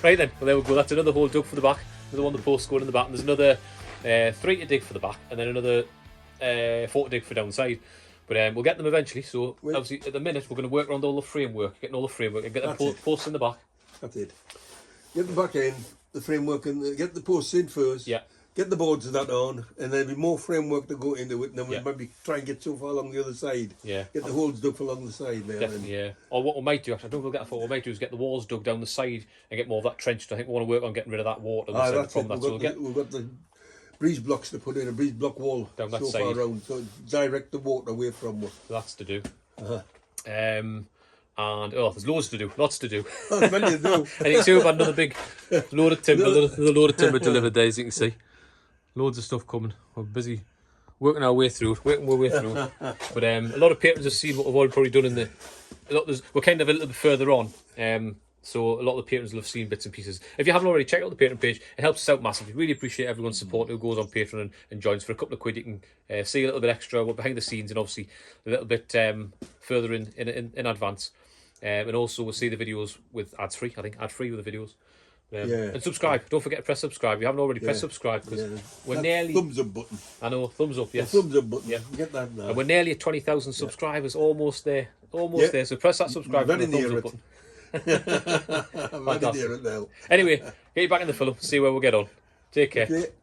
Right then, well there we go. That's another hole dug for the back. Another one the post going in the back. And there's another 3 to dig for the back, and then another 4 to dig for down the side. But we'll get them eventually. So obviously at the minute we're going to work around all the framework, getting all the framework, and get the posts in the back. That's it. Get the back in, the framework, and get the posts in first. Yeah. Get the boards and that on, and there'll be more framework to go into it, and then we'll maybe try and get so far along the other side. Yeah. Get the holes dug along the side there. Definitely, yeah. Or what we might do, actually, I don't know if we'll get what we might do is get the walls dug down the side and get more of that trenched. I think we want to work on getting rid of that water. That's it. We've got the breeze blocks to put in, a breeze block wall down that so side. far around, so direct the water away from us. That's to do. And there's lots to do. Plenty to do. And you can see we've had another big load of timber, another load of timber delivered there, as you can see. Loads of stuff coming. We're busy working our way through it, working our way through it. But a lot of patrons have seen what we've already probably done in the. We're kind of a little bit further on. So a lot of the patrons will have seen bits and pieces. If you haven't already, check out the Patreon page. It helps us out massively. Really appreciate everyone's support who goes on Patreon and joins. For a couple of quid, you can see a little bit extra behind the scenes, and obviously a little bit further in advance. And also we'll see the videos with ads free. I think ad free with the videos. And subscribe. Don't forget to press subscribe. If you haven't already, press subscribe, because we're nearly thumbs up button. I know, thumbs up. Yes, the thumbs up button. Yeah, get that now. And we're nearly at 20,000 subscribers. Almost there. Almost there. So press that subscribe Very and the thumbs near up button. I'm very near it now. Anyway, get you back in the film. See where we'll get on. Take care. Okay.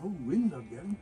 Oh, wind again.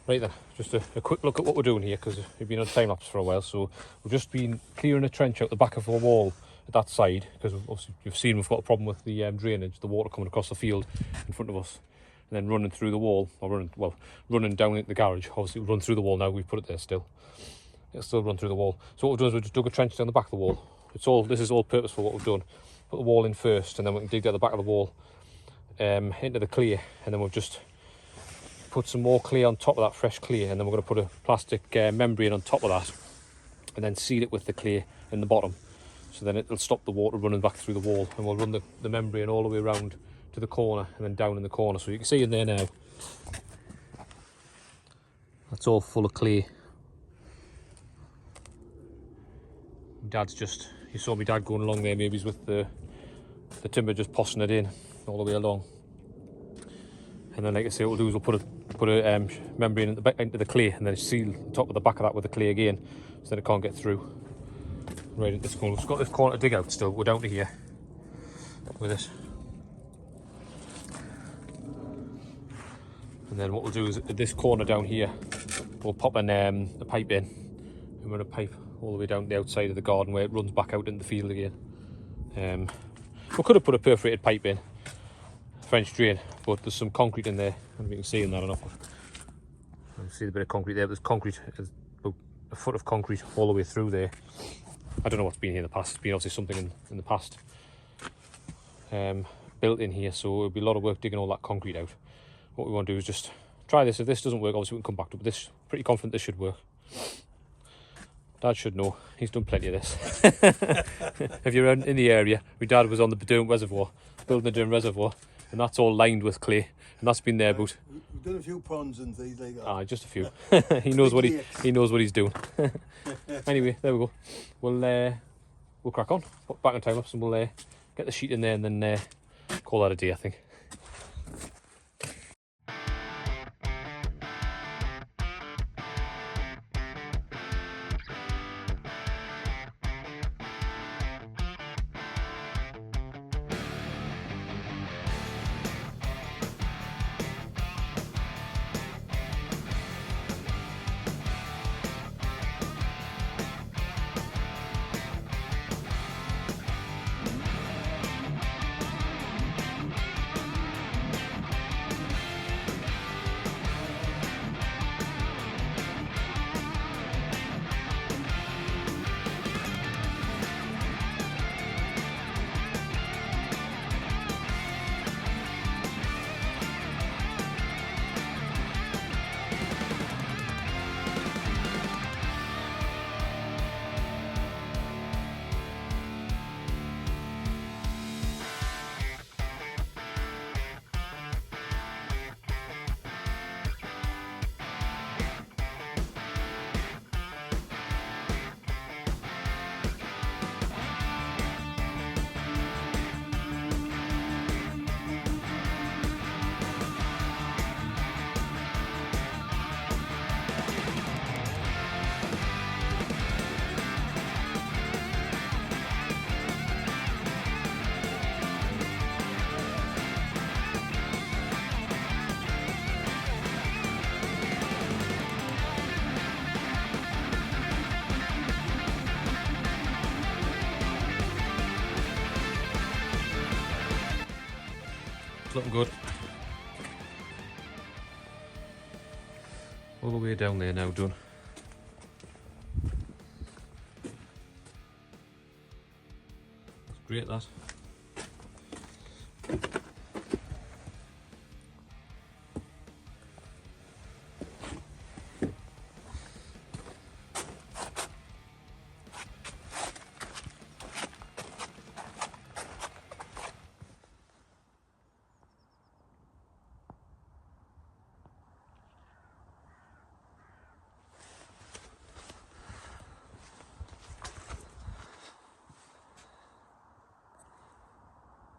Right then, just a quick look at what we're doing here, because we've been on time lapse for a while. So we've just been clearing a trench out the back of our wall at that side, because obviously you've seen we've got a problem with the drainage, the water coming across the field in front of us, and then running through the wall, or running down into the garage. Obviously it'll run through the wall now, we've put it there still. It'll still run through the wall. So what we've done is we've just dug a trench down the back of the wall. This is all purposeful what we've done. Put the wall in first, and then we can dig down the back of the wall into the clay, and then we've just put some more clay on top of that, fresh clay, and then we're going to put a plastic membrane on top of that, and then seal it with the clay in the bottom, so then it'll stop the water running back through the wall, and we'll run the membrane all the way around to the corner and then down in the corner. So you can see in there now, that's all full of clay. You saw my dad going along there, maybe he's with the timber, just possing it in all the way along. And then, like I say, what we'll do is we'll put a membrane into the clay, and then seal the top of the back of that with the clay again, so that it can't get through. Right into this corner. We've got this corner to dig out still. We're down to here with it. And then what we'll do is at this corner down here, we'll pop a pipe in, and run a pipe all the way down the outside of the garden where it runs back out into the field again. We could have put a perforated pipe in, French drain, but there's some concrete in there. I don't know if you can see in that or not. You can see the bit of concrete there. There's concrete, about a foot of concrete all the way through there. I don't know what's been here in the past. It's been obviously something in the past built in here, so it'll be a lot of work digging all that concrete out. What we want to do is just try this. If this doesn't work, obviously we can come back to it, but this, pretty confident this should work. Dad should know. He's done plenty of this. If you're in the area, my dad was on the Derwent Reservoir, building the Derwent Reservoir, and that's all lined with clay, and that's been there about. We've done a few ponds and things like that. Just a few. He knows what he's doing. Anyway, there we go. We'll crack on. Put back on time lapse, and we'll get the sheet in there, and then call that a day, I think. All the way down there now done. That's great, that.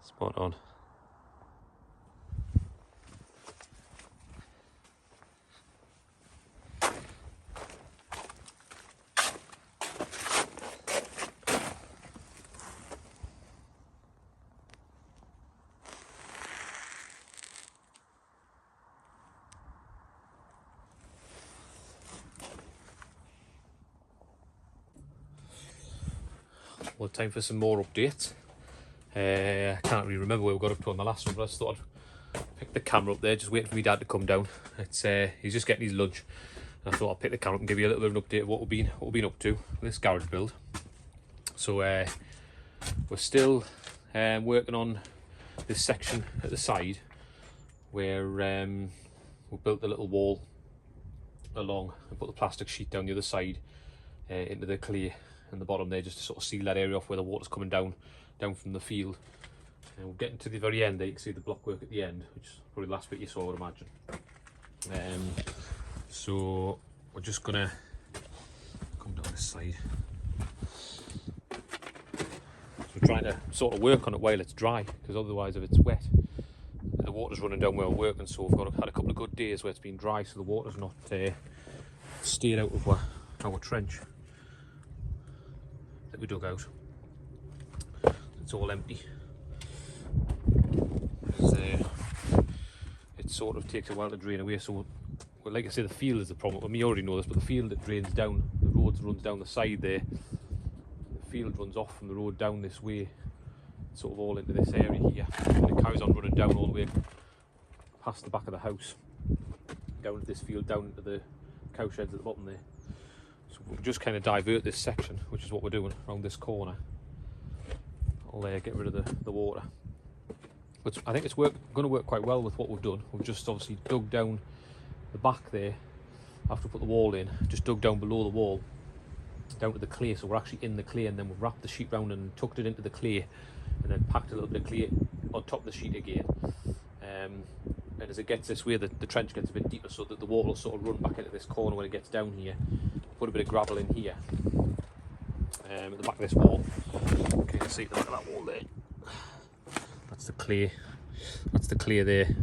Spot on. Well, time for some more updates. I can't really remember where we got up to on the last one, but I just thought I'd pick the camera up there, just waiting for my dad to come down. He's just getting his lunch. And I thought I'd pick the camera up and give you a little bit of an update of what we've been up to with this garage build. So we're still working on this section at the side where we built a little wall along and put the plastic sheet down the other side into the clay in the bottom there, just to sort of seal that area off where the water's coming down from the field. And we're getting to the very end there. You can see the block work at the end, which is probably the last bit you saw, I would imagine. So we're just gonna come down this side. So we're trying to sort of work on it while it's dry, because otherwise if it's wet, the water's running down where we're working. So we've had a couple of good days where it's been dry, so the water's not stayed out of our trench that we dug out. It's all empty. It sort of takes a while to drain away, so well, like I say, the field is the problem. I mean, you already know this, but the field that drains down, the road runs down the side there. The field runs off from the road down this way, sort of all into this area here, and it carries on running down all the way past the back of the house, down into this field, down into the cow sheds at the bottom there. So we'll just kind of divert this section, which is what we're doing around this corner. I'll get rid of the water. But I think it's going to work quite well with what we've done. We've just obviously dug down the back there after we put the wall in, just dug down below the wall down to the clay, so we're actually in the clay, and then we've wrapped the sheet round and tucked it into the clay, and then packed a little bit of clay on top of the sheet again. And as it gets this way, the trench gets a bit deeper, so that the water will sort of run back into this corner when it gets down here. Put a bit of gravel in here at the back of this wall. Okay, you can see the back of that wall there. That's the clay. That's the clay there.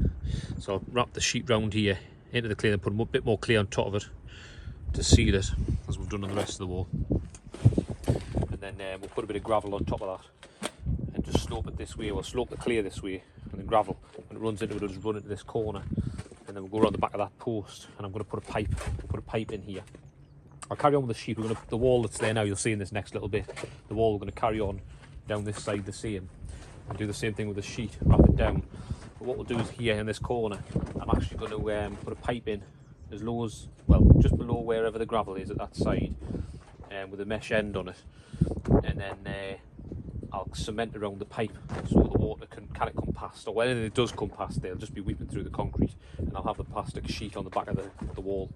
So I'll wrap the sheet round here into the clay and put a bit more clay on top of it to seal it, as we've done on the rest of the wall. And then we'll put a bit of gravel on top of that and just slope it this way. We'll slope the clay this way, and then gravel, when it runs into it, it'll just run into this corner, and then we'll go around the back of that post, and I'm going to put a pipe in here. I'll carry on with the sheet. The wall that's there now, you'll see in this next little bit, the wall we're going to carry on down this side the same, and do the same thing with the sheet, wrap it down. But what we'll do is here in this corner, I'm actually going to put a pipe in as low as, well, just below wherever the gravel is at that side, with a mesh end on it, and then I'll cement around the pipe so the water can it come past, or when it does come past, they'll just be weeping through the concrete, and I'll have the plastic sheet on the back of the wall,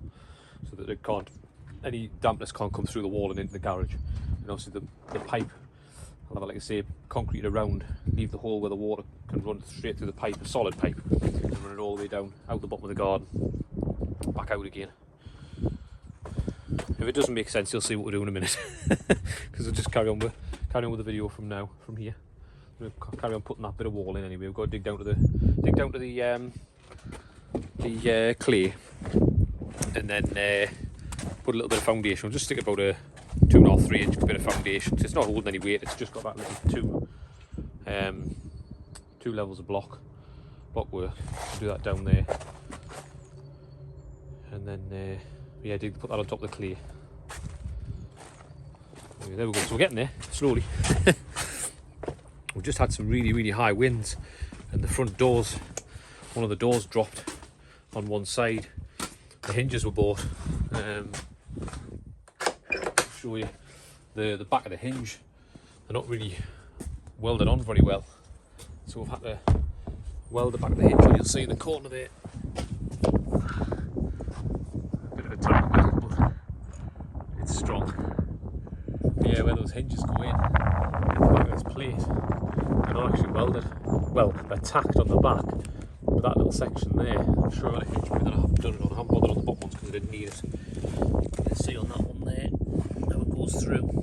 so that any dampness can't come through the wall and into the garage. And obviously the pipe, I'll have, like I say, concrete around, leave the hole where the water can run straight through the pipe, a solid pipe, and run it all the way down, out the bottom of the garden, back out again. If it doesn't make sense, you'll see what we're doing in a minute, because we'll just carry on with the video from here. We'll carry on putting that bit of wall in anyway. We've got to dig down to the clay, and then put a little bit of foundation. We'll just stick about a 2.5, 3 inch bit of foundation. It's not holding any weight. It's just got that little two levels of block work. We'll do that down there, and then put that on top of the clay. There we go. So we're getting there slowly. We've just had some really high winds, and the front doors, one of the doors dropped on one side, the hinges were bought. Show you the back of the hinge. They're not really welded on very well, so we've had to weld the back of the hinge on. You'll see in the corner there. A bit of a tiny metal, but it's strong. Yeah, where those hinges go in the back of this plate, they're not actually welded. Well, they're tacked on the back with that little section there. I'm sure on a hinge that I haven't done it on. I haven't bothered on the bottom ones because I didn't need it. You can see on that one there how it goes through.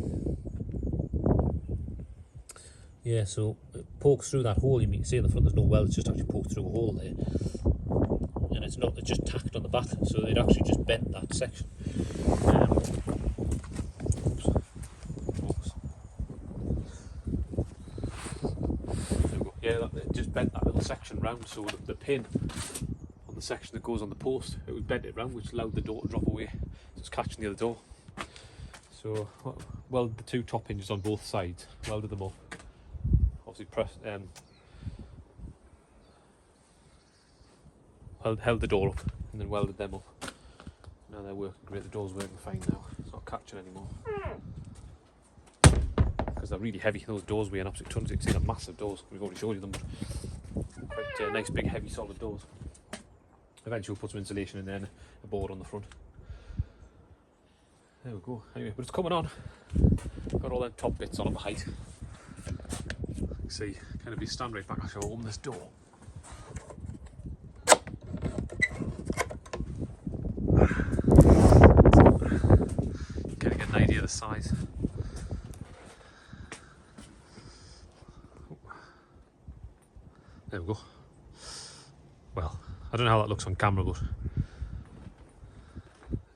Yeah, so it pokes through that hole. You can see in the front there's no weld, it's just actually poked through a hole there. And it's just tacked on the back, so it actually just bent that section. Yeah, it just bent that little section round, so the pin on the section that goes on the post, it would bend it round, which allowed the door to drop away, so it's catching the other door. So welded the two top hinges on both sides, welded them up. Obviously pressed, held the door up and then welded them up. Now they're working great, the door's working fine now, it's not catching anymore. Because they're really heavy, those doors weigh an absolute tons. You can see they're massive doors, we've already showed you them, but quite nice big heavy solid doors. Eventually we'll put some insulation in there and a board on the front. There we go, anyway, but it's coming on. Got all them top bits on at the height. See, kind of be stand right back. I'll show open this door. Kind of get an idea of the size. There we go. Well, I don't know how that looks on camera, but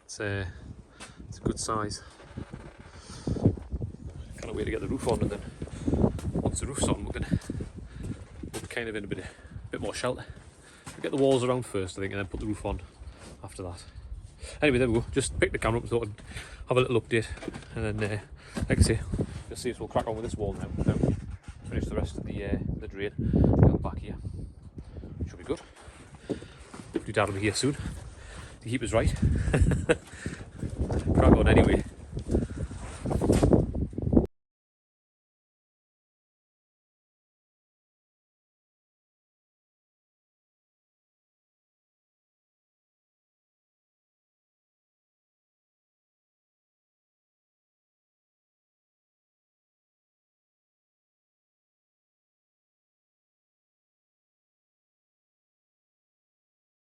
it's a good size. Can't wait to get the roof on, and then once the roof's on, we'll be kind of in a bit more shelter. We'll get the walls around first, I think, and then put the roof on after that. Anyway, there we go. Just picked the camera up and thought I'd have a little update, and then, like I say, you'll see us. We'll crack on with this wall now. Finish the rest of the drain on the back here. Should be good. Hopefully Dad will be here soon to keep us right. Crack on anyway.